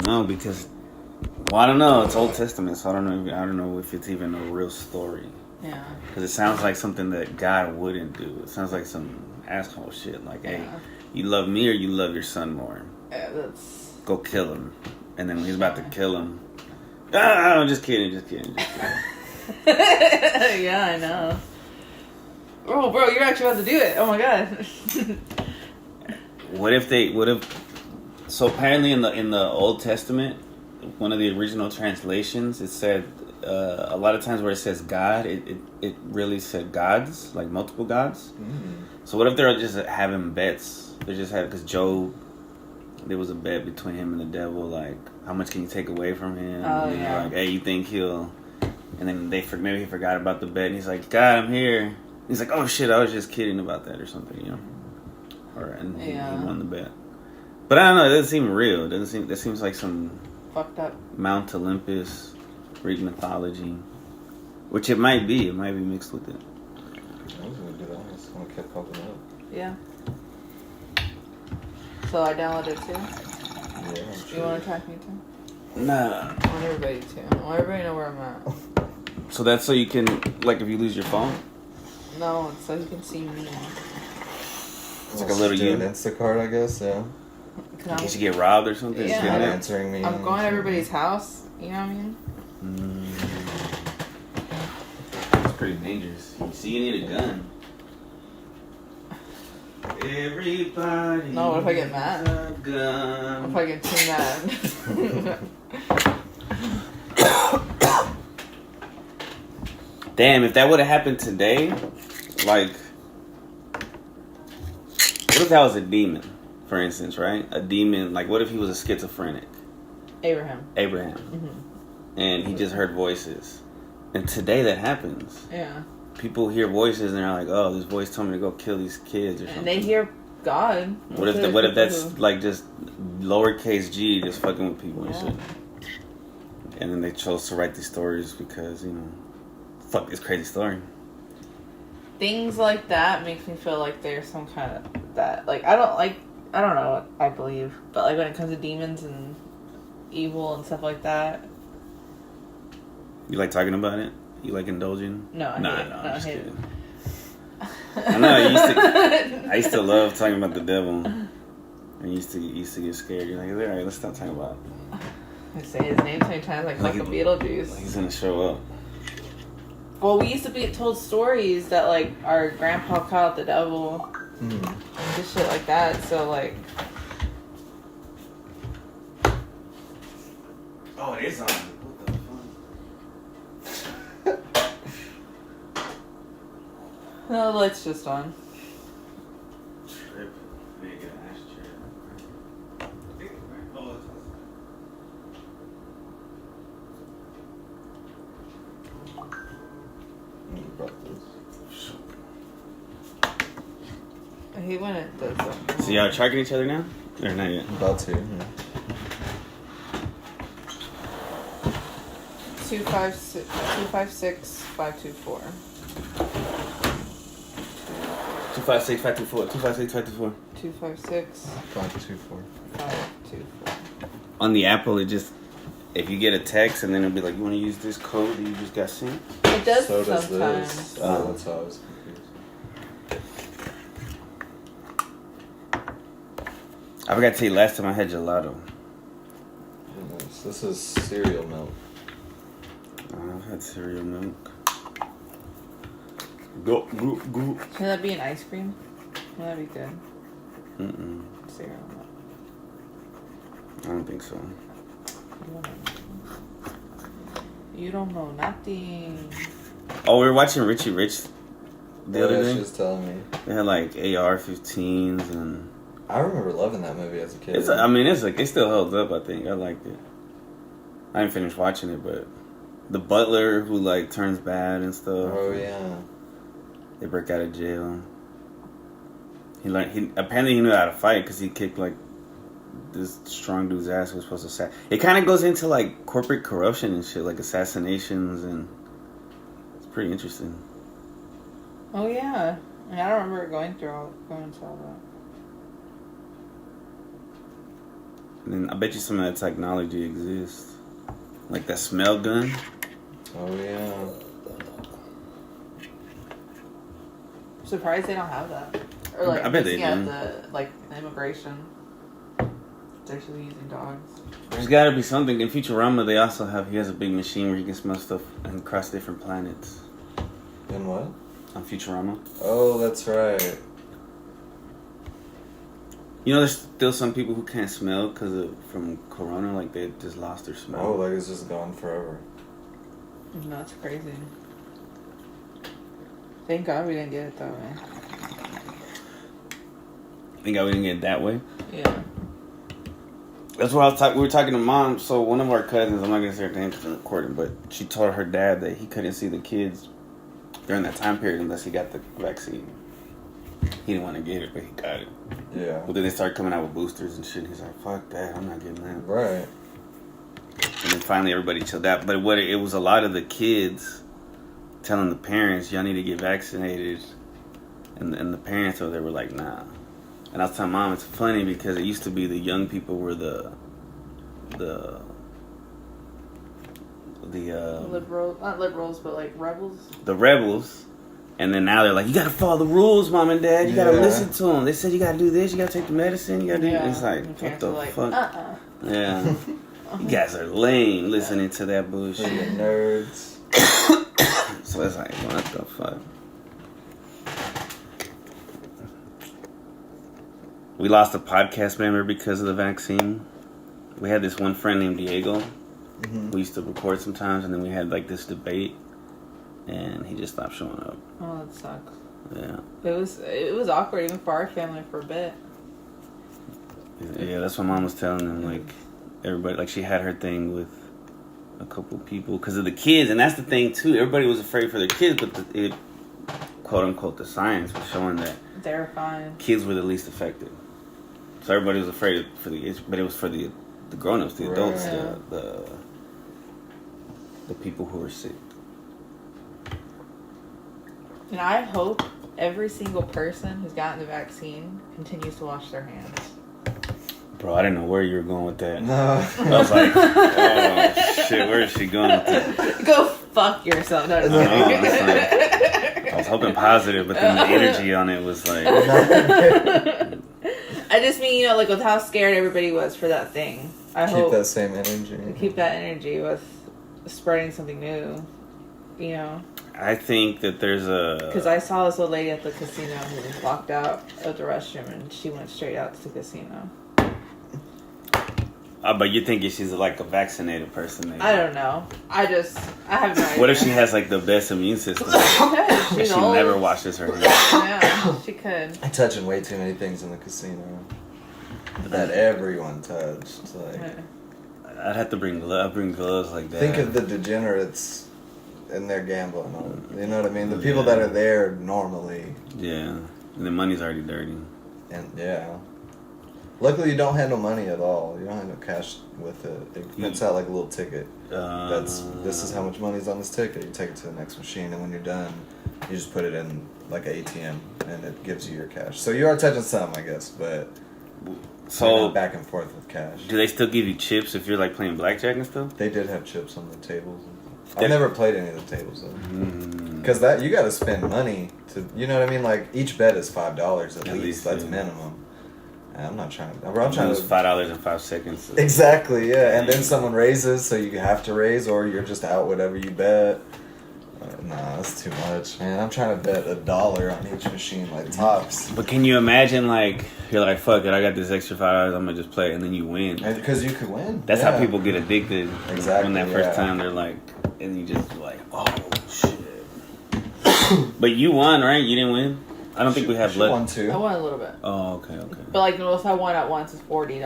No, because I don't know. It's Old Testament, so I don't know if it's even a real story. Yeah. Because it sounds like something that God wouldn't do. It sounds like some asshole shit. Like, hey, you love me or you love your son more? Yeah, that's... Go kill him. And then when he's about to kill him, I'm just kidding. Yeah, I know. Oh, bro, you're actually about to do it. Oh my god. So apparently in the Old Testament, one of the original translations, it said a lot of times where it says God, it really said gods, like multiple gods. Mm-hmm. So what if they're just having bets? They just had, because Job, there was a bet between him and the devil, like how much can you take away from him? Oh, and yeah. Like, hey, you think he'll? And then maybe he forgot about the bet. And he's like, God, I'm here. He's like, oh shit, I was just kidding about that or something, you know. And he won the bet. But I don't know. It doesn't seem real. That seems like some fucked up Mount Olympus, Greek mythology, which it might be. It might be mixed with it. I was gonna do that. I just want to keep popping up. Yeah. So I downloaded it too. Yeah. You want to track me too? Nah. I want everybody to. I want everybody to know where I'm at. So that's so you can, like, if you lose your phone. No, it's so you can see me. It's like a little an Instacart, I guess. Yeah. You should get robbed or something. Yeah. Not answering me. I'm going to everybody's house. You know what I mean? It's pretty dangerous. See, you need a gun. Everybody. No, what if I get mad? A gun. What if I get too mad? Damn, if that would have happened today, like, what if that was a demon, for instance, right? A demon, like, what if he was a schizophrenic? Abraham. Mm-hmm. And he just heard voices. And today that happens. Yeah. People hear voices and they're like, oh, this voice told me to go kill these kids or something. And they hear God. What if that's like just lowercase g, just fucking with people and shit? And then they chose to write these stories because, you know, fuck this crazy story. Things like that makes me feel like there's some kind of that. Like, I don't know what I believe. But, like, when it comes to demons and evil and stuff like that. You like talking about it? You like indulging? No, I'm just hate kidding. I know. I used to love talking about the devil. I used to get scared. You're like, all right, let's stop talking about it. I say his name so many times, like fucking Beetlejuice. Like he's gonna show up. Well, we used to be told stories that, like, our grandpa caught the devil. And just shit like that. So, like... Oh, it is on. No, the light's just on. Trip. I need to get an ashtray. Oh, it's I hate when it does that. So y'all tracking each other now? Or not yet? About to. Yeah. 256 524. 256 524. 256 524. 256 524. 524. On the Apple, it just, if you get a text and then it'll be like, you want to use this code that you just got sent? It does So does sometimes. this. Oh, that's how I was confused. I forgot to tell you last time I had gelato. Nice. This is cereal milk. I've had cereal milk. Go. Can that be an ice cream? That'd be good. Cereal milk. I don't think so. You don't know nothing. Oh, we were watching Richie Rich the other day. She was telling me. They had like AR-15s and... I remember loving that movie as a kid. It still holds up, I think. I liked it. I didn't finish watching it, but... The butler who, like, turns bad and stuff. Oh, yeah. They break out of jail. Apparently he knew how to fight because he kicked, like, this strong dude's ass who was supposed to say. It kind of goes into, like, corporate corruption and shit, like assassinations, and it's pretty interesting. Oh, yeah. I mean, I don't remember going into all that. And I bet you some of that technology exists. Like that smell gun. Oh yeah. I'm surprised they don't have that. Or like, I bet they at do. the like immigration. They're actually using dogs. There's got to be something. In Futurama, they also have. He has a big machine where he can smell stuff and cross different planets. And what? On Futurama. Oh, that's right. You know, there's still some people who can't smell from Corona. Like they just lost their smell. Oh, like it's just gone forever. No, that's crazy. Thank God we didn't get it that way. Think I wouldn't get it that way. Yeah. That's what I was talking. We were talking to Mom. So one of our cousins, I'm not gonna say her name because I'm recording, but she told her dad that he couldn't see the kids during that time period unless he got the vaccine. He didn't want to get it, but he got it. Yeah. But then they started coming out with boosters and shit. He's like, "Fuck that! I'm not getting that." Right. And then finally, everybody chilled out. But it was a lot of the kids telling the parents, "Y'all need to get vaccinated," and the parents over there were like, "Nah." And I was telling Mom, it's funny because it used to be the young people were the Liberals, not liberals, but like rebels. the rebels, and then now they're like, you gotta follow the rules, Mom and Dad. You gotta Yeah. listen to them. They said you gotta do this. You gotta take the medicine. You gotta do. It's like, And what parents the are like, fuck? Yeah, you guys are lame listening to that bullshit. Freaking nerds. So it's like, what the fuck? We lost a podcast member because of the vaccine. We had this one friend named Diego. Mm-hmm. We used to record sometimes, and then we had like this debate, and he just stopped showing up. Oh, that sucks. Yeah, It was awkward even for our family for a bit. yeah. That's what Mom was telling him. Like everybody, like she had her thing with a couple people because of the kids, and that's the thing too. Everybody was afraid for their kids, but it, quote unquote, the science was showing that They're fine. kids were the least affected. So everybody was afraid but it was for the grown-ups, the adults, Right. the people who were sick. And I hope every single person who's gotten the vaccine continues to wash their hands. Bro, I didn't know where you were going with that. No. I was like, oh shit, where is she going with that? Go fuck yourself. No, just kidding. It's like, I was hoping positive, but then the energy on it was like, I just mean, like with how scared everybody was for that thing. I Keep hope that same energy. keep that energy with spreading something new. You know, I think that there's because I saw this old lady at the casino who was locked out of the restroom, and she went straight out to the casino. but you're thinking she's like a vaccinated person. Maybe. I don't know. I have no idea. What if she has like the best immune system? She could. and She's she old. never washes her hands. Yeah, she could. I'm touching way too many things in the casino that everyone touched. Like, I'd have to bring gloves. Bring gloves like that. think of the degenerates in their gambling. You know what I mean? The people that are there normally. Yeah, and the money's already dirty. And yeah. Luckily, you don't handle money at all. You don't handle cash with it. It prints out like a little ticket. This is how much money's on this ticket. You take it to the next machine, and when you're done, you just put it in like an ATM, and it gives you your cash. So you are touching some, I guess, but So you're not back and forth with cash. do they still give you chips if you're like playing blackjack and stuff? They did have chips on the tables. They- I've never played any of the tables though, Mm. because that you got to spend money to. You know what I mean? Like each bet is $5 at least. That's yeah. minimum. And I'm not trying. I'm trying Lose to. $5 in 5 seconds. Exactly, yeah. And then someone raises, so you have to raise, or you're just out whatever you bet. Nah, that's too much, man. I'm trying to bet $1 on each machine, like tops. But can you imagine like you're like fuck it, I got this extra $5, I'm gonna just play it, and then you win. Because you could win. That's yeah. how people get addicted. Exactly, When that first yeah. time they're like, and you just like, oh shit. But you won, right? You didn't win. I don't think we have She left. won too. I won a little bit, Oh, okay. but like the most I won at once is $40,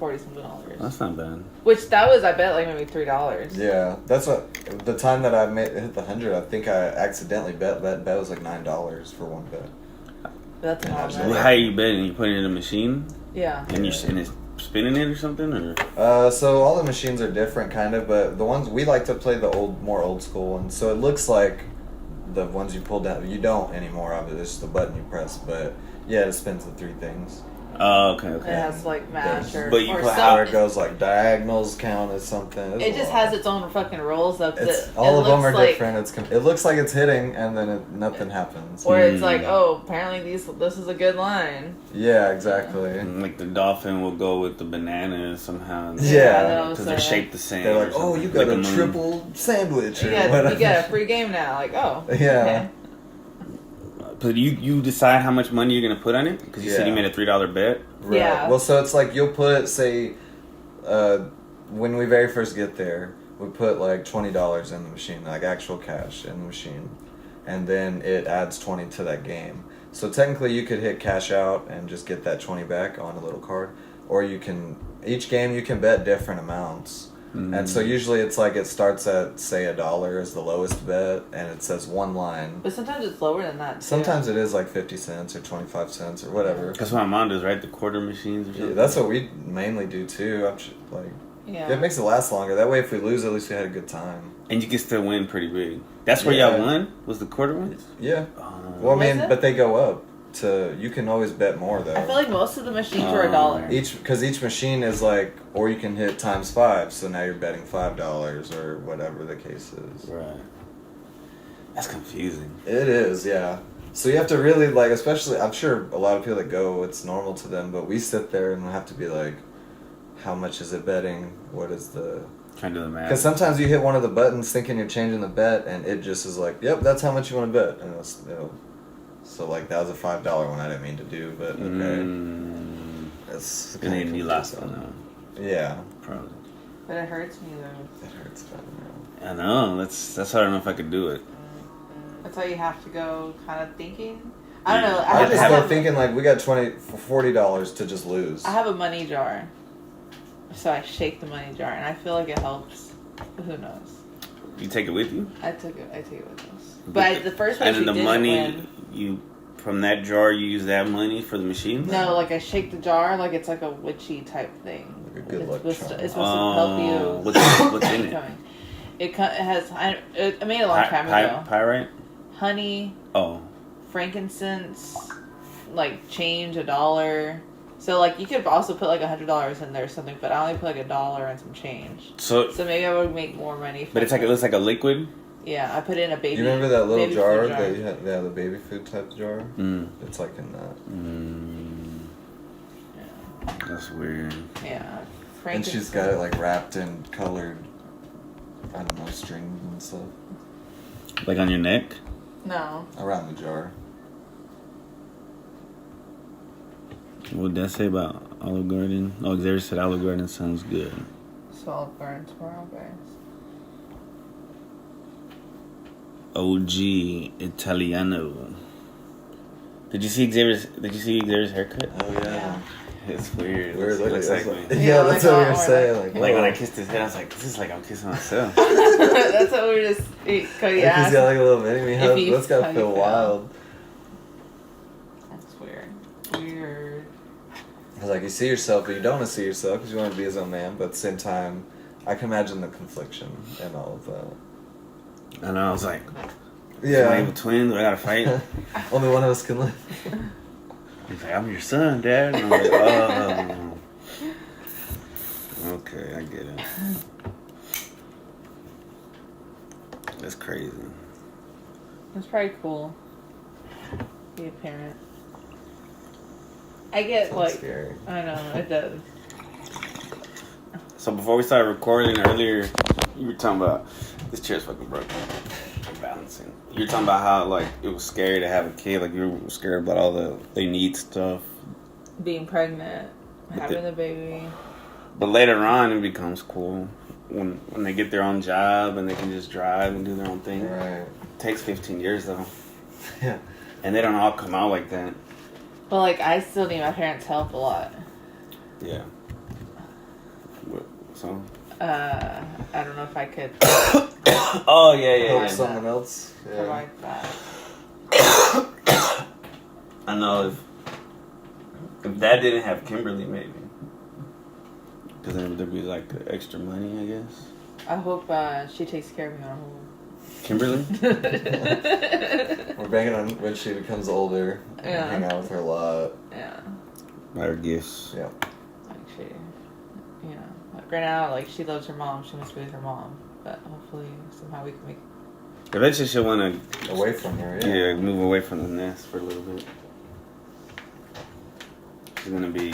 $40-something. That's not bad. Which that was, I bet, like maybe $3. Yeah, that's what the time that I hit the 100. I think I accidentally bet was like $9 for one bet. That's an Yeah, odd Yeah. Well, number. how you betting? You putting it in a machine Yeah. and you're spinning it or something, or So all the machines are different, kind of, but the ones we like to play the more old school ones. So it looks like the ones you pull down. You don't anymore of it. It's just the button you press, but yeah, it spins the three things. Oh, okay. It has like match or, But you or put some, Where it goes like diagonals count as something. it just has its own fucking rules of It's, it all of them looks are like, different. It looks like it's hitting, and then nothing happens. Or it's like, oh, apparently this is a good line. Yeah, exactly. Like the dolphin will go with the banana somehow. Yeah. Because they're shaped the same. They're like, oh, you got like a triple sandwich. You Or got whatever. you got a free game now. Like, oh. Yeah. Okay. But you decide how much money you're gonna put on it because you said you made a $3 bet. Right. Yeah. Well, so it's like you'll put, say, when we very first get there, we put like $20 in the machine, like actual cash in the machine, and then it adds 20 to that game. So technically, you could hit cash out and just get that 20 back on a little card, or you can each game you can bet different amounts. And so usually it's like it starts at, say, $1 is the lowest bet, and it says one line. But sometimes it's lower than that, too. Sometimes it is like 50 cents or 25 cents or whatever. That's what my mom does, right? The quarter machines or something. Yeah, that's what we mainly do too. Yeah. It makes it last longer. That way, if we lose, at least we had a good time. And you can still win pretty big. That's where Yeah. y'all won? Was the quarter ones? Yeah. Oh. Well, I mean, Was it? but they go up to. You can always bet more though. I feel like most of the machines were $1. Because each machine is like, or you can hit times 5, so now you're betting $5 or whatever the case is. Right. That's confusing. It is, yeah. So you have to really like, especially I'm sure a lot of people that go, it's normal to them, but we sit there and have to be like, how much is it betting? What is the? Trying to do the math. Because sometimes you hit one of the buttons thinking you're changing the bet, and it just is like, yep, that's how much you want to bet, and so like that was a $5 one I didn't mean to do, but okay. That's And then you lost on that one. Yeah. Probably. But it hurts me, though. It hurts bad. I know. That's why I don't know if I could do it. That's why you have to go kind of thinking. I don't know. I just have start a- thinking like we got $40 to just lose. I have a money jar. So I shake the money jar, and I feel like it helps. But who knows? You take it with you? I take it with us. But the first one and she then the didn't money, win. you from that jar, you use that money for the machine? No, like I shake the jar like it's like a witchy type thing. Like a good luck It's charm. supposed to help you. What's in it? It has. I made it a long time ago. Pyrite? Honey, Oh. frankincense, like change, $1. So like you could also put like $100 in there or something, but I only put like $1 and some change. So maybe I would make more money. But it looks like a liquid? Yeah, I put it in a baby. You remember that little baby jar food jar. that you had? Yeah, the baby food type jar. It's like in that. Yeah. That's weird. Yeah. And she's got it like wrapped in colored, I don't know, strings and stuff Like on your neck? No. around the jar. What did that say about Olive Garden? Oh, Xavier said Olive Garden sounds good. So I'll burn tomorrow, guys. OG Italiano. Did you see Xavier's haircut? Oh yeah. It's weird. Weird. It looks like me. Yeah, that's what we were like, saying. Like when I kissed his head, I was like, this is like I'm kissing myself. That's what we were just. Cody He's asked. got like a little mini me. If How, you- that's gotta how feel you feel. wild. That's weird. Weird. I was like, you see yourself, but you don't want to see yourself because you want to be his own man. But at the same time, I can imagine the confliction and all of that. And I was like, Yeah. am I twins? I gotta fight. Only one of us can live. He's like, I'm your son, Dad. And I'm like, oh. Okay, I get it. That's crazy. It's probably cool. Be a parent. I get Sounds like. scary. I know it does. So before we started recording earlier, you were talking about this chair's fucking broken. I'm balancing. You were talking about how like it was scary to have a kid. Like you were scared about all they need stuff. Being pregnant, having the baby. But later on, it becomes cool when they get their own job and they can just drive and do their own thing. Right. It takes 15 years though, Yeah. and they don't all come out like that. But like, I still need my parents' help a lot. Yeah. So. I don't know if I could Oh yeah. Help Yeah. someone else. Yeah. provide that. I know if Dad didn't have Kimberly, maybe. Because then there'd be like extra money, I guess. I hope she takes care of me on Kimberly? We're banging on when she becomes older. Yeah. Hang out with her a lot. Yeah. Buy her gifts. Yeah. Like she, you know, like right now, like she loves her mom. She wants to be with her mom. But hopefully, somehow we can make. Eventually, she'll want to Away from her. yeah, move away from the nest for a little bit. She's gonna be.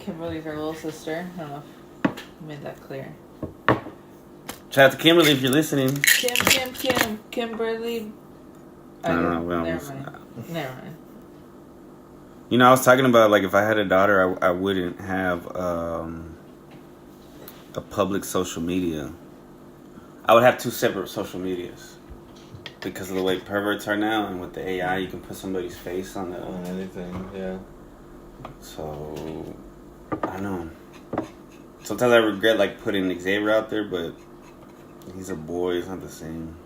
Kimberly's her little sister. I don't know if you made that clear. Shout out to Kimberly if you're listening. Kimberly. I don't know. Never mind. You know, I was talking about like if I had a daughter, I wouldn't have a public social media. I would have 2 separate social medias because of the way perverts are now, and with the AI, you can put somebody's face on anything. Yeah. So I don't know. Sometimes I regret like putting Xavier out there, but he's a boy. It's not the same.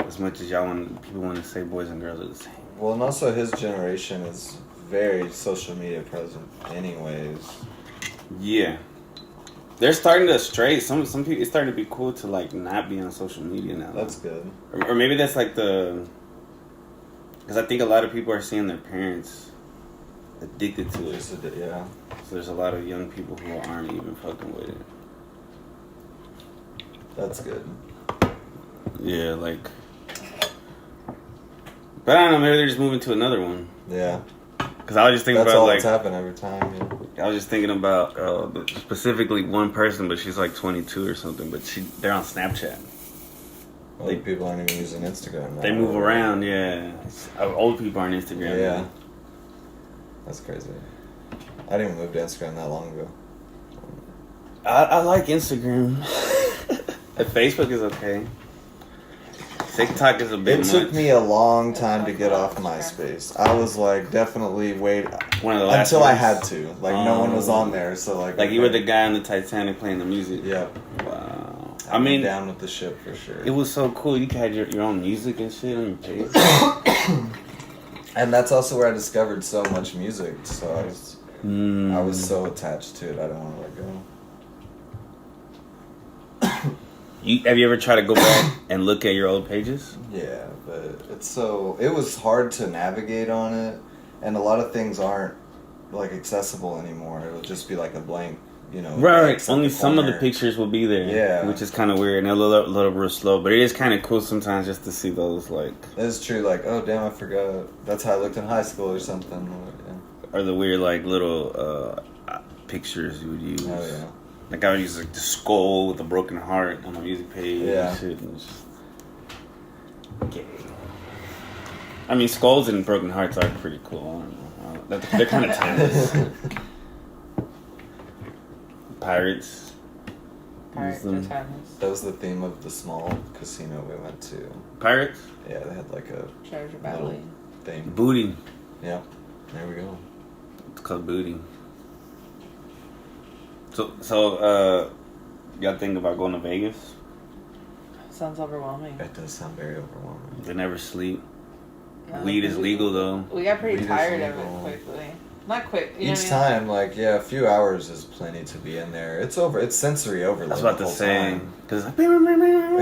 As much as people want to say boys and girls are the same. Well, and also his generation is very social media present, anyways. Yeah, they're starting to stray. Some people, it's starting to be cool to like not be on social media now. That's good. Or maybe that's like because I think a lot of people are seeing their parents addicted to it. Yeah. So there's a lot of young people who aren't even fucking with it. That's good. Yeah, like. But I don't know, maybe they're just moving to another one. Yeah. Because I was just thinking that's about, all like... that's happened every time, yeah. I was just thinking about specifically one person, but she's like 22 or something, but they're on Snapchat. Well, people aren't even using Instagram now. They move around, yeah. Old people are on Instagram. Yeah. Now. That's crazy. I didn't even move to Instagram that long ago. I like Instagram. Facebook is okay. TikTok is a bit much. It took me a long time to get off MySpace. I was like, definitely wait one of the last until ones? I had to. Like, no one was on there, so like. Like you were the guy on the Titanic playing the music. Yeah. Wow. I mean, down with the ship for sure. It was so cool. You had your own music and shit on your page. And that's also where I discovered so much music. So I was so attached to it. I didn't want to let go. Have you ever tried to go back and look at your old pages? Yeah, but it was hard to navigate on it, and a lot of things aren't like accessible anymore. It'll just be like a blank, Right. Only some of the pictures will be there. Yeah. Which is kind of weird and a little real slow, but it is kind of cool sometimes just to see those like. It's true. Like, oh damn, I forgot. That's how I looked in high school or something. Or the weird like little pictures you would use. Oh yeah. Like I would use like the skull with a broken heart on my music page. Yeah. And shit. And just... Okay. I mean, skulls and broken hearts are pretty cool. I don't know. They're kind of timeless. Pirates. Pirates are timeless. That was the theme of the small casino we went to. Pirates? Yeah, they had like a treasure battle thing. Booty. Yeah. There we go. It's called booty. So, y'all think about going to Vegas? Sounds overwhelming. It does sound very overwhelming. They never sleep. Yeah, Weed is legal though. We got pretty Weed is tired of legal. it quickly. Not quick. Each time, like, yeah, a few hours is plenty to be in there. It's over. It's sensory overload. I was about the to whole say time. because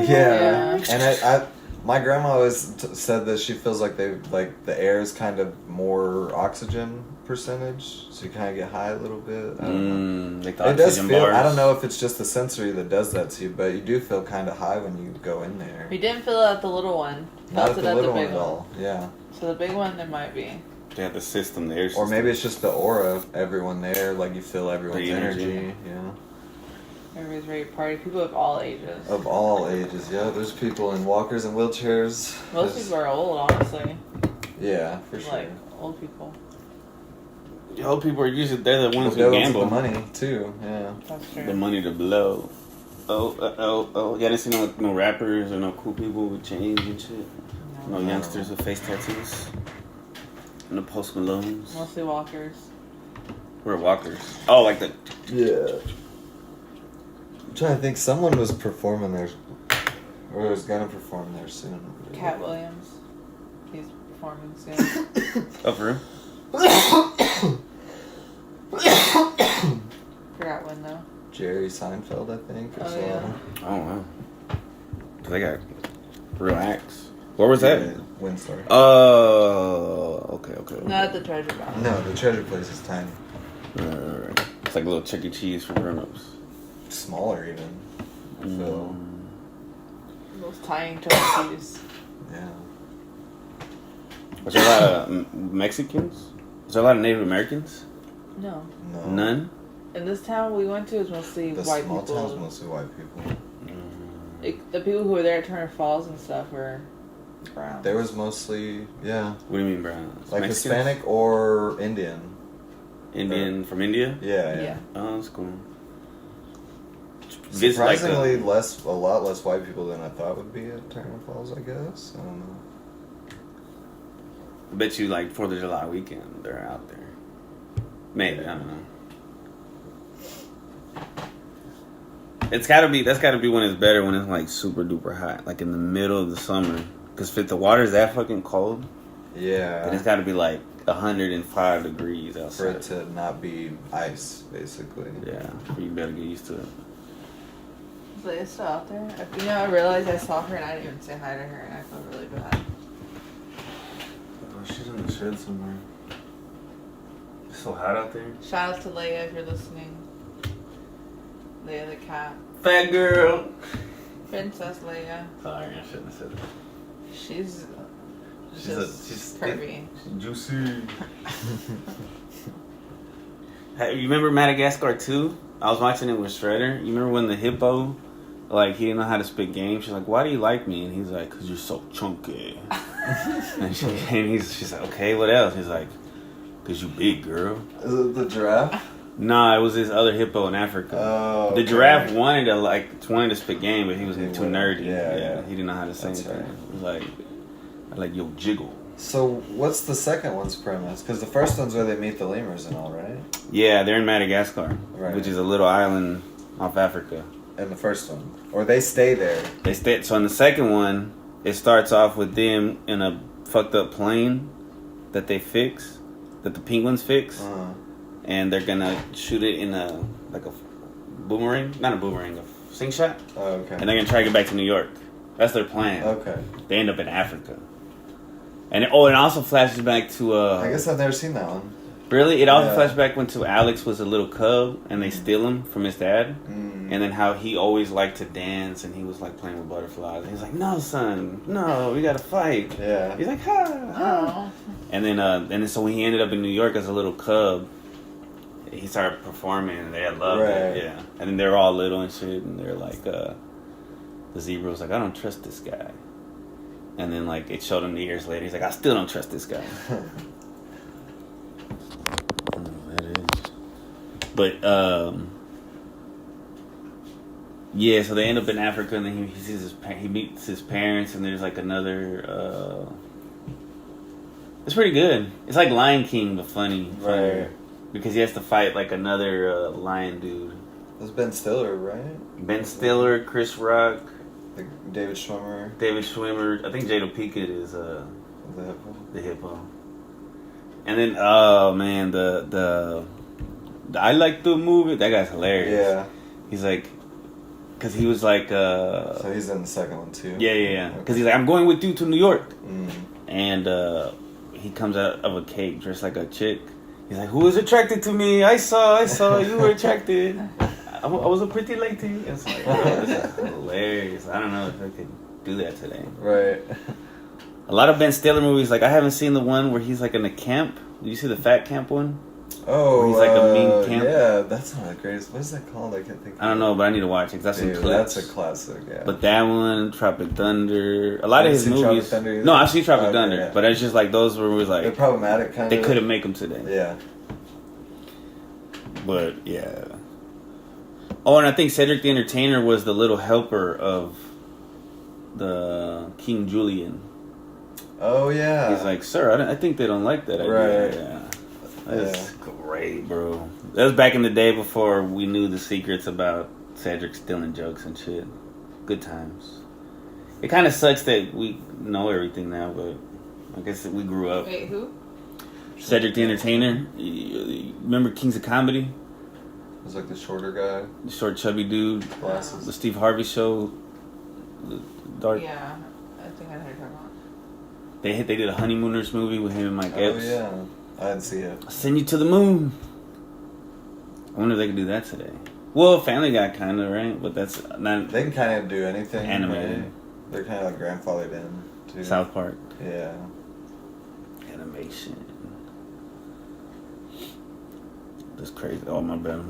Yeah, and my grandma always said that she feels like the air is kind of more oxygen percentage, so you kind of get high a little bit. I don't know. Like the It does oxygen feel. bars. I don't know if it's just the sensory that does that to you, but you do feel kind of high when you go in there. We didn't feel it at the little one. Not Felt at it the little big one at all. Yeah. So the big one, there might be. They have the system, the air system. Or maybe it's just the aura of everyone there, like you feel everyone's The energy. energy. Yeah. Everybody's ready to party. People of all ages. Of all ages, yeah. There's people in walkers and wheelchairs. Most people are old, honestly. Yeah, for sure. Like old people. The old people are usually they're the ones They're who the ones gamble. with the money too. Yeah. That's true. The money to blow. Oh. Yeah, I didn't see no rappers or no cool people with chains and shit. No youngsters with face tattoos. No Post Malones. Mostly walkers. We're walkers. Oh, like the. Yeah. I'm trying to think. Someone was performing there, or was gonna perform there soon. Cat Williams. He's performing soon. Oh, for real? Forgot when though. Jerry Seinfeld, I think. Or Oh, so. yeah. Oh wow. They got real acts. Where was that? Yeah, Windstar. Oh, okay. Not at the treasure box. No, the treasure place is tiny. Right. It's like a little Chuck E. Cheese for grown-ups. Smaller even. So, Those tiny turkeys. yeah. Was there a lot of Mexicans? Was there a lot of Native Americans? No. None? In this town we went to, it was mostly The white small people. town's mostly white people. Like, the people who were there at Turner Falls and stuff were brown. There was mostly, yeah. What do you mean brown? Like Mexicans? Hispanic or Indian. Indian from India? Yeah. Oh, that's cool. Surprisingly, a lot less white people than I thought would be at Turner Falls, I guess. I don't know. I bet you like 4th of July weekend they're out there. Maybe, I don't know. That's gotta be when it's better, when it's like super duper hot, like in the middle of the summer. Because if the water's that fucking cold, Yeah. then it's gotta be like 105 degrees outside. For it to not be ice, basically. Yeah, you better get used to it. Is Leia still out there? I realized I saw her and I didn't even say hi to her, and I felt really bad. Oh, she's in the shed somewhere. It's so hot out there. Shout out to Leia if you're listening. Leia the cat. Fat girl. Princess Leia. Sorry, I shouldn't have said that. She's She's curvy. She's juicy. Hey, you remember Madagascar 2? I was watching it with Shredder. You remember when the hippo, like, he didn't know how to spit game? She's like, why do you like me? And he's like, because you're so chunky. She's like, okay, what else? He's like, because you big, girl. Is it the giraffe? Nah, it was this other hippo in Africa. Oh, The okay. giraffe wanted to spit game, but he was He too wouldn't. nerdy. Yeah. He didn't know how to say That's anything. right. It was like, yo, jiggle. So, what's the second one's premise? Because the first one's where they meet the lemurs and all, right? Yeah, they're in Madagascar, Right. which is a little island off Africa. And the first one. Or they stay there. So in the second one, it starts off with them in a fucked up plane that they fix, that the penguins fix, and they're gonna shoot it in a boomerang, not a boomerang, a slingshot, Oh, okay. and they're gonna try to get back to New York. That's their plan. Okay. They end up in Africa, and it also flashes back to I guess I've never seen that one. really. It also Yeah. flashes back when Alex was a little cub and they steal him from his dad. And then how he always liked to dance, and he was like playing with butterflies. And he's like, "No, son, no, we gotta fight." Yeah. He's like, "Ha, ha." Oh. And then so when he ended up in New York as a little cub, he started performing, and they had loved Right. it. Yeah. And then they're all little and shit, and they're like, the zebra was like, "I don't trust this guy." And then like it showed him years later. He's like, "I still don't trust this guy." That is. But yeah, so they end up in Africa, and then he sees he meets his parents, and there's like another. It's pretty good. It's like Lion King, but funny, Right. Because he has to fight like another lion dude. It was Ben Stiller, right? Ben Stiller, Chris Rock, David Schwimmer. David Schwimmer. I think Jada Pinkett is The hippo. the hippo. And then oh man, the I like the movie. That guy's hilarious. Yeah. He's like. Because he was like... So he's in the second one, too? Yeah. Because he's like, I'm going with you to New York. Mm. And he comes out of a cake dressed like a chick. He's like, who is attracted to me? I saw you were attracted. I was a pretty lady. It's like, bro, this is hilarious. I don't know if I could do that today. Right. A lot of Ben Stiller movies, like I haven't seen the one where he's like in a camp. Did you see the fat camp one? Oh, he's like a mean camp. Yeah, that's not the greatest. What is that called? I can't think. I don't know, but I need to watch it. 'Cause that's some clips. That's a classic. Yeah. But that one, Tropic Thunder, a lot of his Have you seen movies. Tropic Thunder? No, I've seen Tropic Okay, Thunder, yeah. but it's just like those where it was They're like problematic, kind of. they couldn't make them today. Yeah. But yeah. Oh, and I think Cedric the Entertainer was the little helper of the King Julian. Oh yeah. He's like, sir, I think they don't like that idea. Right. Yeah. That's great, bro. That was back in the day before we knew the secrets about Cedric stealing jokes and shit. Good times. It kind of sucks that we know everything now, but I guess we grew up. Wait, who? Cedric the Entertainer. You remember Kings of Comedy? It was like the shorter guy, The short, chubby dude. glasses. The Steve Harvey Show. The dark. Yeah, I think I know who you're talking about. They did a Honeymooners movie with him and Mike Epps. Oh yeah, I didn't see it. I'll send you to the moon. I wonder if they could do that today. Well, Family Guy kind of, right? But that's not... They can kind of do anything. Animated. Right? They're kind of like grandfathered in, too. South Park. Yeah. Animation. That's crazy. Oh, my bad.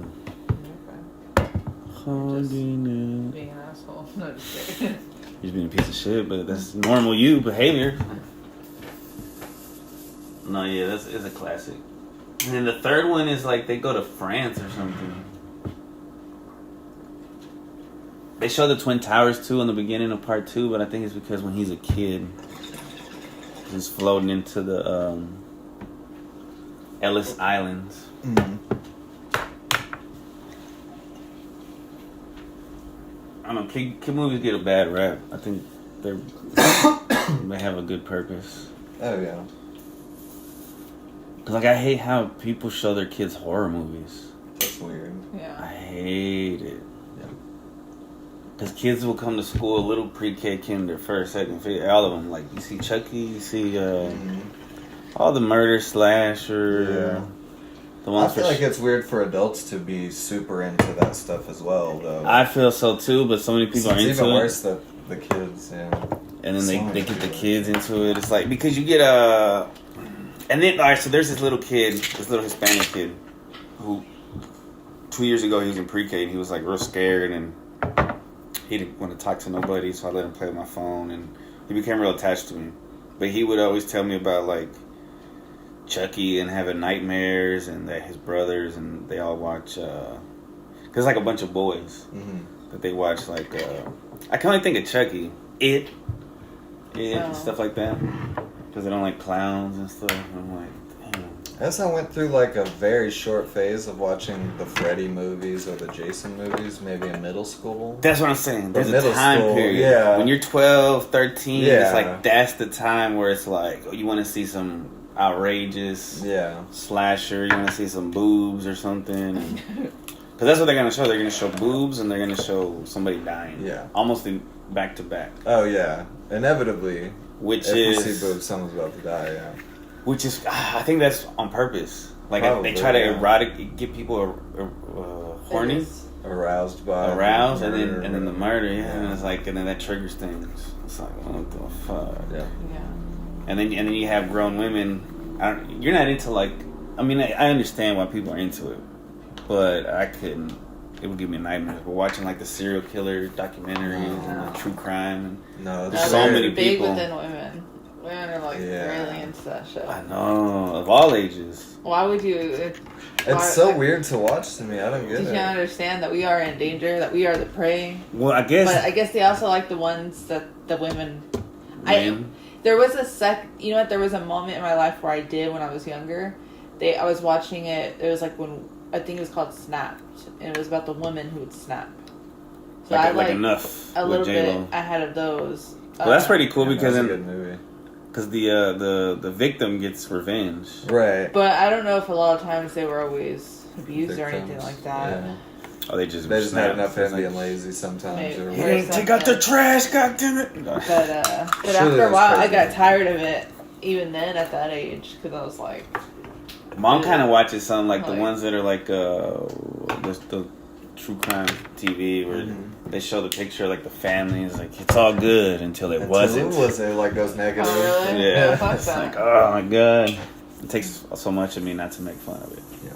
Just being an asshole. No, just kidding. You're just being a piece of shit, but that's normal you behavior. No, yeah, that's a classic. And then the third one is like they go to France or something. They show the Twin Towers too in the beginning of part 2, but I think it's because when he's a kid, he's floating into the Ellis Islands. Mm-hmm. I don't know, kid movies get a bad rap. I think they have a good purpose. Oh yeah. Cause like I hate how people show their kids horror movies. That's weird. I Yeah. hate it. Yeah. Cause kids will come to school, little pre-K, kinder, first, second, fifth, all of them. Like you see Chucky, you see all the murder slasher. Yeah. The I ones feel like it's weird for adults to be super into that stuff as well, though. I feel so too, but so many people are into it's even it. worse that the kids, yeah. And then So they many get the kids. kids into it. It's like because you get and then all right. So there's this little kid, this little Hispanic kid, who 2 years ago he was in pre-K and he was like real scared and he didn't want to talk to nobody. So I let him play with my phone and he became real attached to me. But he would always tell me about like Chucky and having nightmares and that his brothers and they all watch. Cause like a bunch of boys that they watch like. I can only think of Chucky, It, and stuff like that. Because they don't like clowns and stuff. And I'm like, damn. I guess I went through like a very short phase of watching the Freddy movies or the Jason movies, maybe in middle school. That's what I'm saying. There's a middle time school, period. yeah. When you're 12, 13, Yeah. it's like that's the time where it's like you want to see some outrageous Yeah. slasher. You want to see some boobs or something. Because that's what they're going to show. They're going to show boobs and they're going to show somebody dying. Yeah. Almost in back to back. Oh yeah. Inevitably, Which if is... you see boobs, someone's about to die, yeah. Which is, I think that's on purpose. Like Probably, they try to yeah. get people horny, Aroused by aroused, and murder, then the murder, yeah. And it's like, and then that triggers things. It's like, what the fuck? Yeah. Yeah. And then you have grown women. You're not into like. I mean, I understand why people are into it, but I couldn't. It would give me nightmares. But watching like the serial killer documentaries and the true crime. No, There's so many big people. within women. Women are like really into that shit. I know, of all ages. Why would you? It's so weird to watch to me. I don't get Did it. you understand that we are in danger? That we are the prey? Well, I guess. But I guess they also like the ones that the women. Men. There was you know what? There was a moment in my life where I did when I was younger. I was watching it. It was like when I think it was called Snapped, and it was about the woman who would snap. So I like enough. a with little J-Lo. bit ahead of those. Well, that's pretty cool because That's a good movie. because the victim gets revenge. Right. But I don't know if a lot of times they were always abused or anything Victims. like that. Yeah. Oh, they just They just had snap. enough of It's being like, lazy sometimes. Maybe. Or He He Or didn't take out the trash. God damn it! But Surely after a that's while, I crazy. got tired of it. Even then, at that age, because I was like, Mom kind of watches some like the Like- ones that are like the true crime TV where they show the picture of like the family. It's like it's all good until it wasn't. It wasn't like those negative. oh really? Yeah, fuck it's that. like oh my god. It takes so much of me not to make fun of it. Yeah.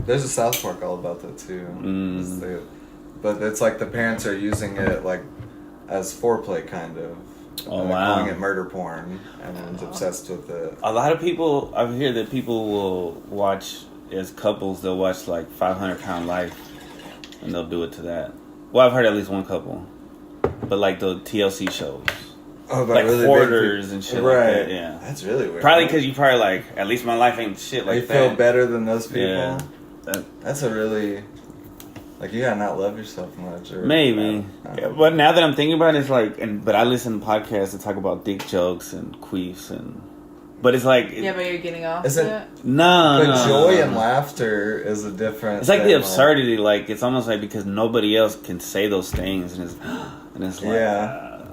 There's a South Park all about that too. Mm. But it's like the parents are using it like as foreplay kind of. Oh, They're wow. calling it murder porn, and everyone's obsessed with it. A lot of people, I hear that people will watch, as couples, they'll watch like 500-Pound Life, and they'll do it to that. Well, I've heard at least one couple. But like the TLC shows. Oh, but Like really hoarders and shit right. like that, yeah. That's really weird. Probably because you probably like, at least my life ain't shit like you that. feel better than those people. Yeah. That's a really like you gotta not love yourself much. Or Maybe. I don't know. But now that I'm thinking about it, it's like, but I listen to podcasts that talk about dick jokes and queefs and, but it's like, Yeah, but you're getting off Isn't- it. no. But joy no. and laughter is a different. It's like the thing, absurdity, like it's almost like because nobody else can say those things, and it's like, Yeah.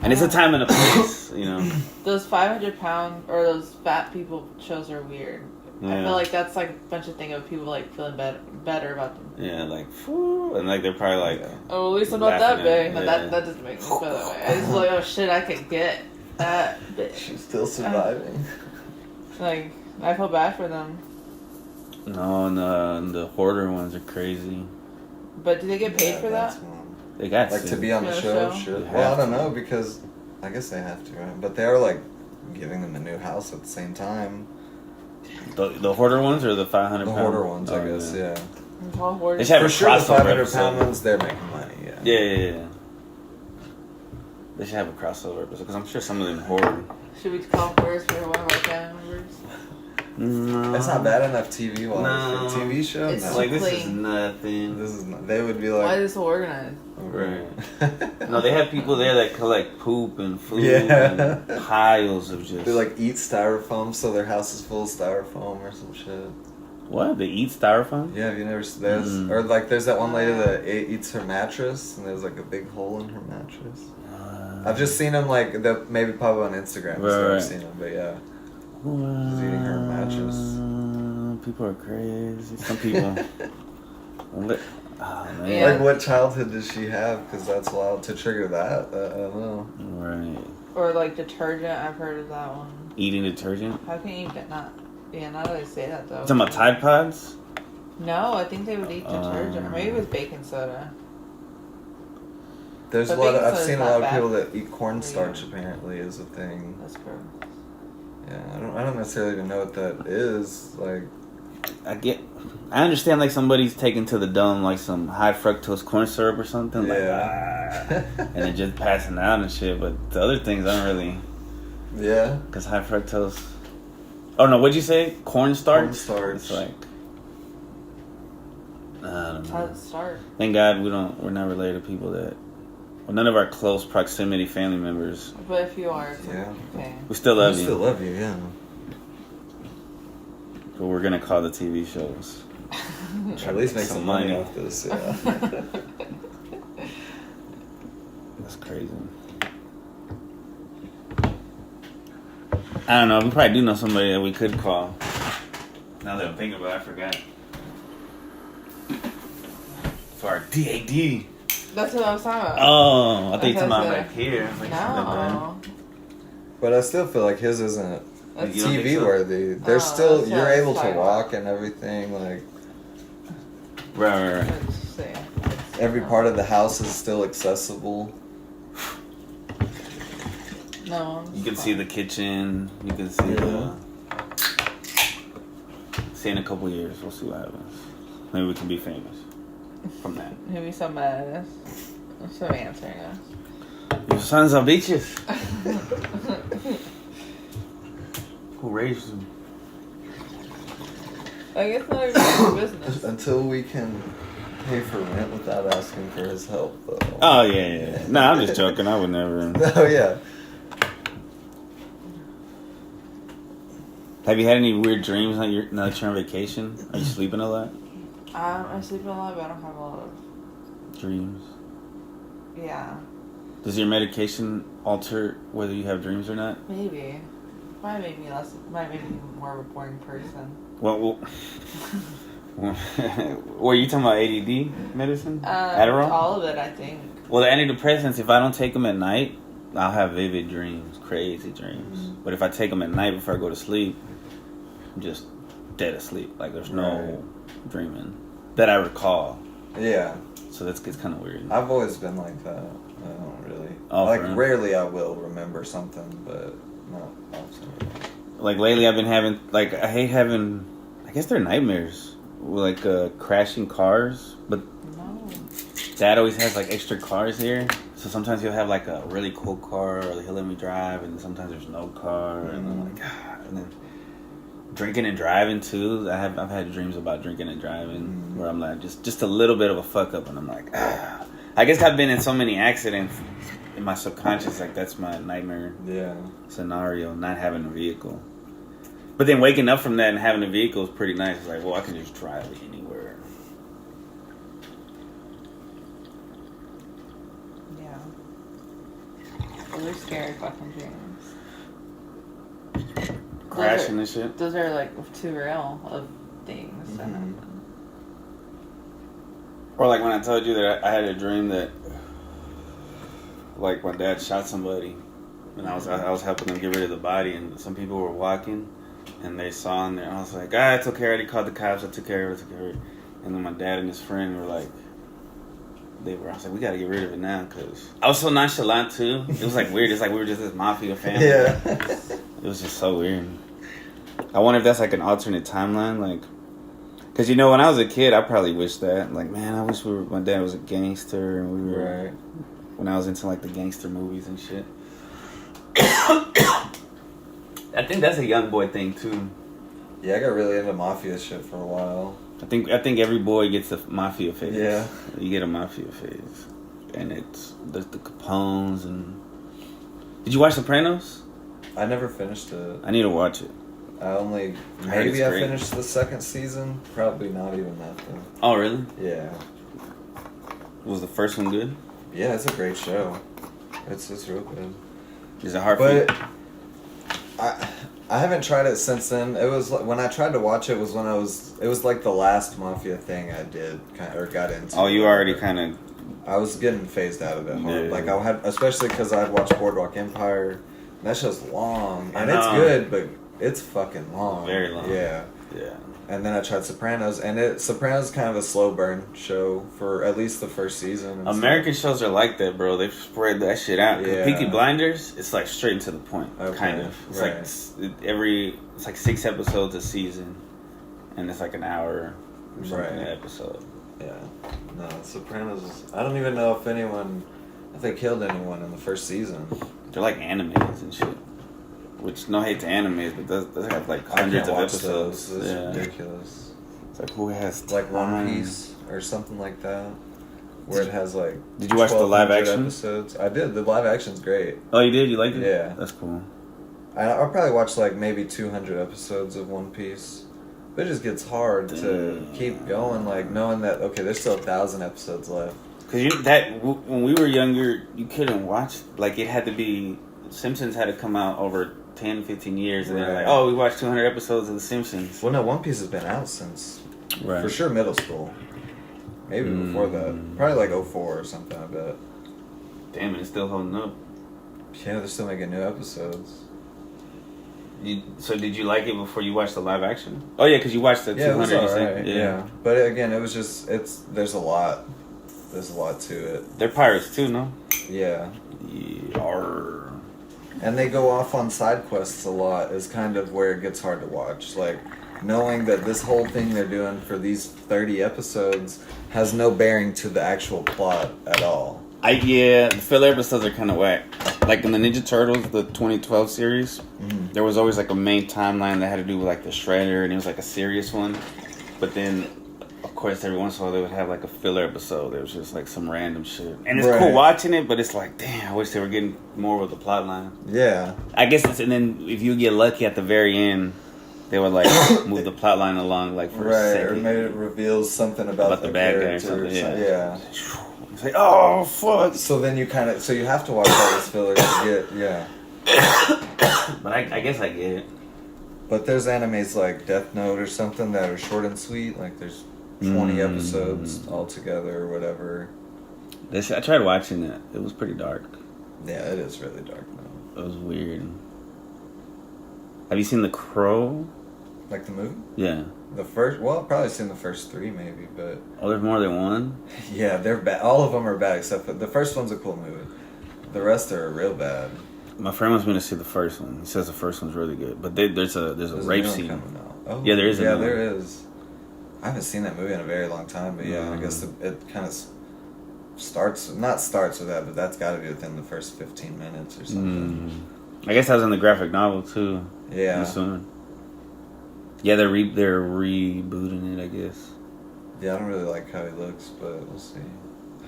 And it's a time and a place, you know. Those 500-pound or those fat people shows are weird. Yeah. I feel like that's like a bunch of thing of people like feeling better about them. Yeah, like, phew, and like they're probably like, oh, at least I'm not that laughing big. at But it, that yeah. doesn't make me feel that way. I just like, oh shit, I could get that big. She's still surviving. Like, I feel bad for them. no, and the hoarder ones are crazy. But do they get paid for that? They got Like to be on the Yeah, show? show? Sure. They Well, I have don't to. know because I guess they have to, right? But they are like giving them a new house at the same time. The hoarder ones or the 500 The pound? hoarder ones, I Oh, guess, yeah. It's all hoarded. They should have For a sure, the crossover 500 episode. pound ones, they're making money, yeah. Yeah. They should have a crossover episode because I'm sure some of them hoard. Should we call first for one of our family members? No. That's not bad enough TV wise. No. For a TV show? It's No. Like, this is Clean. nothing. This is not, they would be Why like... is this so organized? Right. No, they have people there that collect poop and food Yeah. and piles of just... They like eat styrofoam, so their house is full of styrofoam or some shit. What? They eat styrofoam? Yeah, have you never seen there's Mm. or like there's that one lady that eats her mattress and there's like a big hole in her mattress. I've just seen them like that maybe pop up on Instagram. I've never Right. seen them, but yeah. She's eating her mattress. People are crazy. Some people... Oh, man. Yeah. Like what childhood does she have? Because that's allowed to trigger that. I don't know. Right. Or like detergent, I've heard of that one. Eating detergent? How can you get not? Yeah, now that I say that though. You talking about Tide Pods? No, I think they would eat detergent, or maybe it was baking soda. There's But a lot of baking I've soda's seen a not lot of bad people that for eat cornstarch you. apparently is a thing. That's gross. Yeah, I don't necessarily even know what that is. Like I understand like somebody's taking to the dome like some high fructose corn syrup or something. Yeah. Like, and they're just passing out and shit. But the other things aren't really. Yeah. Because high fructose. Oh no, what'd you say? Cornstarch? Cornstarch. It's like. I don't How know. did it start? Thank God we're not related to people that. Well, none of our close proximity family members. But if you are, it's Yeah. okay. We still love I you. still love you, yeah. But we're gonna call the TV shows. At least make some money off this, yeah. That's crazy. I don't know. We probably do know somebody that we could call. Now that I'm thinking about it, I forgot. For our DAD. That's what I was talking about. Oh, I think you're That's talking about what I back here. Like No. But I still feel like his isn't That's You don't think TV so? worthy. There's Oh, still that's what you're I was able to talking walk and everything. Like Right. Let's see. every part of the house is still accessible. No. You can see the kitchen. You can see the. See in a couple years, we'll see what happens. Maybe we can be famous from that. Maybe somebody at us. Somebody answering us. Your sons are bitches. Who raised them? I guess not even your business. Until we can pay for rent without asking for his help, though. Oh yeah. Nah, I'm just joking. I would never. Oh yeah. Have you had any weird dreams now that you're on vacation? Are you sleeping a lot? I sleep a lot, but I don't have a lot of. Dreams. Yeah, Does your medication alter whether you have dreams or not? maybe. Might make me less. Might make me more of a boring person. Well were you talking about ADD medicine? Adderall? All of it, I think. Well, the antidepressants, if I don't take them at night, I'll have vivid dreams, crazy dreams. Mm-hmm. But if I take them at night before I go to sleep, I'm just dead asleep. Like there's no dreaming that I recall. Yeah. So it's kind of weird. I've always been like that. I don't really. Oh, like for real? rarely I will remember something, but not often. Like lately, I've been having I hate having. I guess they're nightmares. Like crashing cars, but No. Dad always has like extra cars here. So sometimes he'll have like a really cool car, or he'll let me drive, and sometimes there's no car, and I'm like, ah. And then drinking and driving too. I've had dreams about drinking and driving where I'm like just a little bit of a fuck up, and I'm like, ah. I guess I've been in so many accidents in my subconscious, like that's my nightmare scenario, not having a vehicle. But then waking up from that and having a vehicle is pretty nice. It's like, well, I can just drive it anywhere. Yeah. are scary fucking dreams. Crashing and shit. Those are like too real of things that happen. Or like when I told you that I had a dream that, like, my dad shot somebody, and I was helping them get rid of the body, and some people were walking, and they saw in there, and I was like, it's okay, I already called the cops, I took care of it. And then my dad and his friend were like, I was like, we gotta get rid of it now, because I was so nonchalant too. It was like weird. It's like we were just this mafia family. Yeah. It was just so weird. I wonder if that's like an alternate timeline, like, because when I was a kid, I probably wished that, like, man, I wish my dad was a gangster, and we were Right. when I was into like the gangster movies and shit. I think that's a young boy thing too. Yeah, I got really into mafia shit for a while. I think every boy gets a mafia phase. Yeah. You get a mafia phase. And there's the Capones and... Did you watch Sopranos? I never finished it. I need to watch it. Maybe I finished the second season. Probably not even that though. Oh, really? Yeah. Was the first one good? Yeah, it's a great show. It's real good. Is it hard for you? I haven't tried it since then. It was when I tried to watch it was when it was like the last mafia thing I did or got into. Oh, you already kind of... I was getting phased out of it hard. Yeah. Like I had, especially because I'd watched Boardwalk Empire. That show's long, and I it's know. good, but it's fucking long. Very long. Yeah. Yeah. And then I tried Sopranos, and Sopranos is kind of a slow burn show for at least the first season. and American shows are like that, bro. They've spread that shit out. Yeah. Peaky Blinders, it's like straight and to the point, Okay, kind of. It's right. it's like 6 episodes a season, and it's like an hour or something Right. an episode. Yeah. No, Sopranos. I don't even know if they killed anyone in the first season. They're like animes and shit. Which, no hate to animes, but those have like I hundreds can't of watch episodes. those. It's Yeah. ridiculous. It's like, who has Like One time? Piece or something like that, where it has like. Did you watch the live 1,200 action? episodes? I did. The live action's great. Oh, you did? You liked it? Yeah. That's cool. I'll probably watch like maybe 200 episodes of One Piece. But it just gets hard to keep going, like knowing that okay, there's still 1,000 episodes left. Because when we were younger, you couldn't watch, like, it had to be, Simpsons had to come out over 10, 15 years, and they're like, Right. oh, we watched 200 episodes of The Simpsons. Well, no, One Piece has been out since Right. for sure middle school, maybe before that, probably like 04 or something. I bet. Damn it, it's still holding up. Yeah, they're still making new episodes. So did you like it before you watched the live action? Oh yeah, because you watched the 200. Yeah, it was you alright. said? Yeah, but again, it was just there's a lot to it. They're pirates too, no? Yeah, Arr. and they go off on side quests a lot. Is kind of where it gets hard to watch. Like knowing that this whole thing they're doing for these 30 episodes has no bearing to the actual plot at all. The filler episodes are kind of whack. Like in the Ninja Turtles, the 2012 series, there was always like a main timeline that had to do with like the Shredder, and it was like a serious one. But then, of course, every once in a while they would have like a filler episode. It was just like some random shit, and it's cool Right. watching it. But it's like, damn, I wish they were getting more with the plot line. Yeah, I guess and then if you get lucky at the very end, they would like move the plot line along like for a right. second. Or maybe it reveals something about the bad guy or character something. Yeah. It's like, oh fuck. So then you have to watch all this filler to get But I guess I get it. But there's animes like Death Note or something that are short and sweet. Like there's 20 episodes altogether or whatever. I tried watching it. It was pretty dark. Yeah, it is really dark though. It was weird. Have you seen The Crow? Like the movie? Yeah. I've probably seen the first 3 maybe, but Oh, there's more than one? yeah, they're bad. All of them are bad except for the first one's a cool movie. The rest are real bad. My friend wants me to see the first one. He says the first one's really good. But there's a There's rape new one scene. coming out. Oh, Yeah, there is a Yeah, new there one. is. I haven't seen that movie in a very long time, but yeah, I guess it kind of starts with that, but that's got to be within the first 15 minutes or something. I guess that was in the graphic novel too. Yeah. I'm assuming. Yeah, they're rebooting it, I guess. Yeah, I don't really like how he looks, but we'll see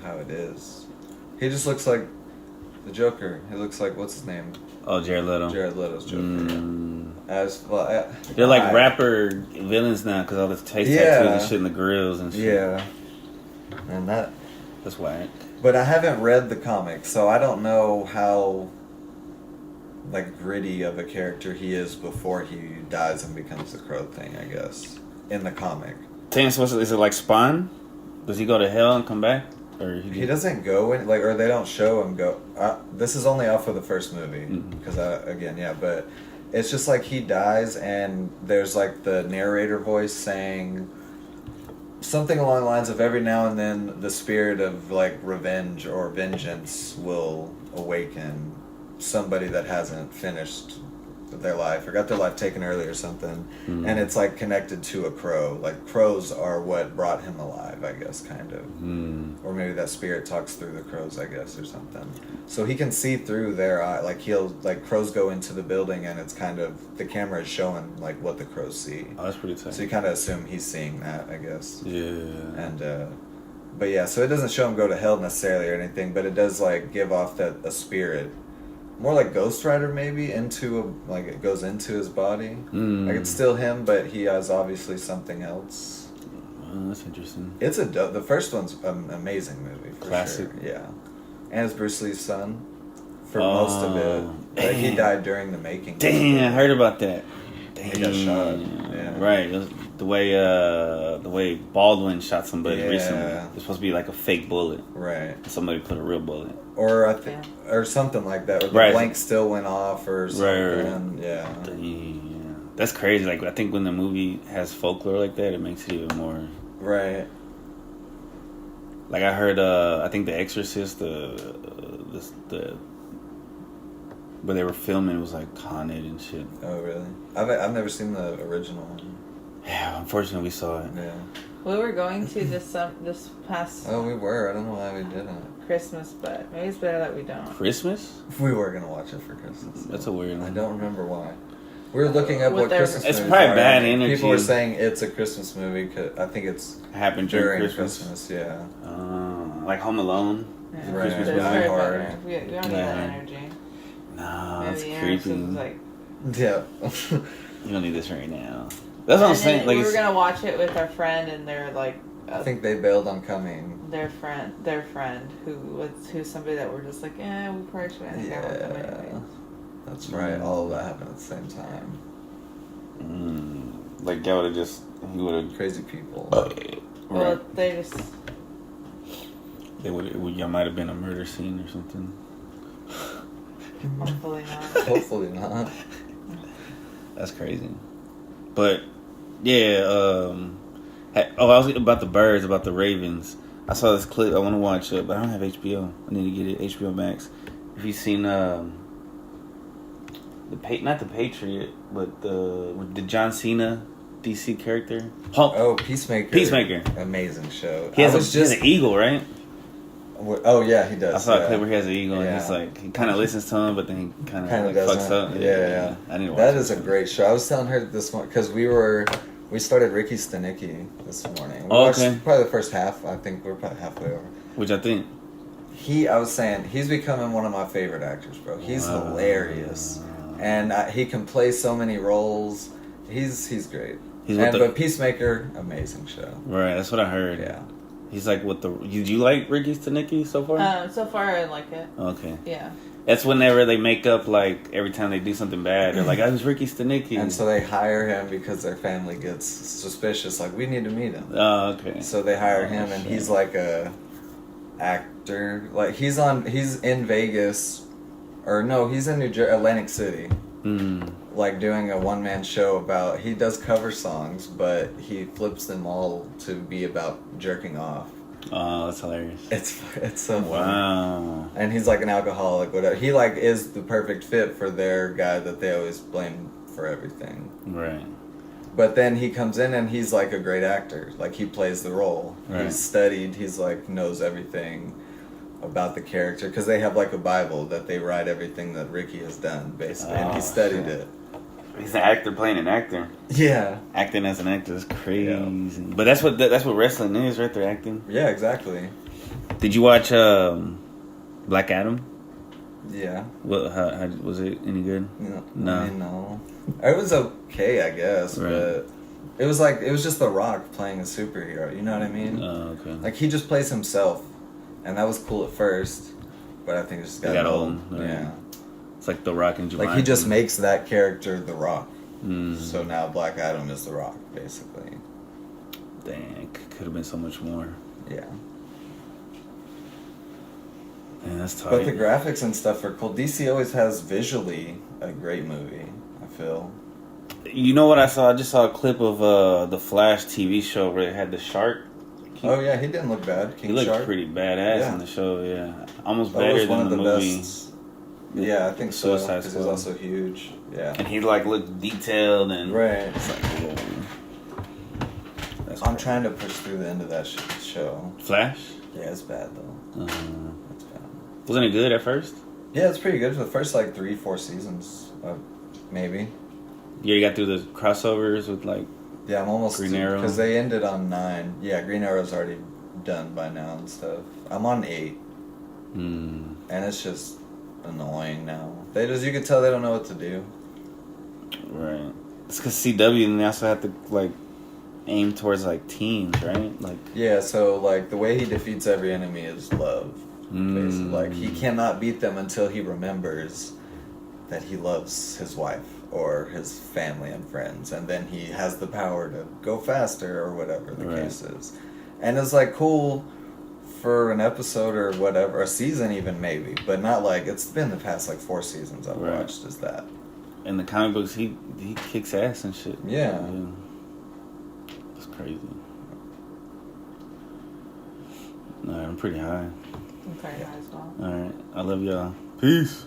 how it is. He just looks like the Joker. He looks like, what's his name? Oh, Jared Leto. Jared Leto's Joker. As well, They're like rapper villains now because all this face tattoos and shit in the grills and shit. Yeah. And That's whack. but I haven't read the comic, so I don't know how like gritty of a character he is before he dies and becomes the Crow thing, I guess, in the comic. Is it like Spawn? Does he go to hell and come back? Or he doesn't go in, like, or they don't show him go. This is only off of the first movie because but it's just like he dies and there's like the narrator voice saying something along the lines of every now and then the spirit of like revenge or vengeance will awaken somebody that hasn't finished their life or got their life taken early or something, and it's like connected to a crow. Like crows are what brought him alive, I guess, kind of, or maybe that spirit talks through the crows, I guess, or something. So he can see through their eye. Like crows go into the building, and it's kind of the camera is showing like what the crows see. Oh, that's pretty tight. So you kind of assume he's seeing that, I guess. Yeah. And but yeah, so it doesn't show him go to hell necessarily or anything, but it does like give off that a spirit. More like Ghost Rider, maybe, like it goes into his body. Like it's still him, but he has obviously something else. Oh, that's interesting. It's the first one's an amazing movie, for classic. Sure. Yeah, and it's Bruce Lee's son for most of it. Like, he died during the making. Damn, I heard about that. Damn. He got shot. Yeah, right. The way Baldwin shot somebody recently. It's supposed to be like a fake bullet. Right. Somebody put a real bullet. Or I think, or something like that. Or the blank still went off, or something. Right. Yeah. Damn. That's crazy. Like I think when the movie has folklore like that, it makes it even more. Right. Like I heard, I think The Exorcist, the where they were filming, it was like haunted and shit. Oh really? I've never seen the original one. Yeah, unfortunately we saw it. Yeah. We were going to this past. Oh, we were. I don't know why we didn't. Christmas, but maybe it's better that we don't. Christmas? We were gonna watch it for Christmas. That's a weird one. I don't remember why. We were looking up what Christmas movies It's probably are. bad energy. People were saying it's a Christmas movie because I think it's happened during Christmas. Yeah. Like Home Alone. Yeah. Right. Christmas It's movie. hard. We don't need that energy. No, Maybe that's creepy. Like, yeah. You don't need this right now. That's what I'm saying. Like we were gonna watch it with our friend, and they're like. I think they bailed on coming. Their friend, who's somebody that we're just like, we probably shouldn't hang out with them anyways. That's right. All of that happened at the same time. Like that would have he would have crazy people. Well, they just. Y'all might have been a murder scene or something. Hopefully not. Hopefully not. That's crazy. But yeah. I was about the birds, about the ravens. I saw this clip. I want to watch it, but I don't have HBO. I need to get it. HBO Max. Have you seen not the Patriot, but the John Cena DC character? Hulk. Oh, Peacemaker. Peacemaker. Amazing show. He has an eagle, right? Oh yeah, he does. I saw a clip where he has an eagle, and he's like, he kind of listens to him, but then he kind of fucks up. Yeah. I need to watch that is a great show. I was telling her this morning because we started Ricky Stenicki this morning. We watched probably the first half. I think we're probably halfway over. Which I think. I was saying, he's becoming one of my favorite actors, bro. He's hilarious. And he can play so many roles. He's great. But Peacemaker, amazing show. Right, that's what I heard. Yeah. He's like Did you like Ricky Stenicki so far? So far I like it. Okay. Yeah. That's whenever they make up, like, every time they do something bad, they're like, I was Ricky Stenicki. And so they hire him because their family gets suspicious, like, we need to meet him. Oh, okay. So they hire him, and he's like a actor. Like, he's in Vegas, or no, he's in Atlantic City. Like, doing a one-man show about, he does cover songs, but he flips them all to be about jerking off. Oh, that's hilarious. It's so funny. Wow. And he's like an alcoholic, whatever. He like is the perfect fit for their guy that they always blame for everything. Right. But then he comes in and he's like a great actor. Like he plays the role. Right. He's studied. He's like knows everything about the character because they have like a Bible that they write everything that Ricky has done basically, and he studied it. He's an actor playing an actor. Yeah. Acting as an actor is crazy. Yeah. But that's what wrestling is, right? They're acting. Yeah, exactly. Did you watch Black Adam? Yeah. What? How was it any good? No. I mean, no. It was okay, I guess, right. But it was just The Rock playing a superhero. You know what I mean? Oh, okay. Like he just plays himself, and that was cool at first, but I think it just got old. Right. Yeah. It's like The Rock and Jumanji. Like, he just makes that character The Rock. Mm. So now Black Adam is The Rock, basically. Dang, could have been so much more. Yeah. Man, that's tight. But the graphics and stuff are cool. DC always has visually a great movie, I feel. You know what I saw? I just saw a clip of the Flash TV show where they had the shark. Oh yeah, he didn't look bad. He looked Shark. pretty badass Yeah. in the show. Yeah, almost That better was one than of the movie. best. Yeah, I think so. Suicide Because he's Squad. also huge. Yeah. And he like looked detailed and Right. It's like, whoa. That's I'm cool. trying to push through the end of that show. Flash. Yeah, it's bad though. It's bad. Wasn't it good at first? Yeah, it's pretty good for the first like 3-4 seasons, maybe. Yeah, you got through the crossovers with like. Yeah, I'm almost Green Arrow. because they ended on 9. Yeah, Green Arrow's already done by now and stuff. I'm on 8, and it's just annoying now. You can tell they don't know what to do. Right. It's because CW and they also have to like aim towards like teens, right? Like. Yeah, so like the way he defeats every enemy is love. Basically, like he cannot beat them until he remembers that he loves his wife or his family and friends, and then he has the power to go faster or whatever the case is. And it's like cool for an episode or whatever, a season even maybe, but not like it's been the past like 4 seasons I've watched is that. In the comic books, he kicks ass and shit. Yeah. It's crazy. Alright, I'm pretty high. I'm pretty high as well. Alright, I love y'all. Peace.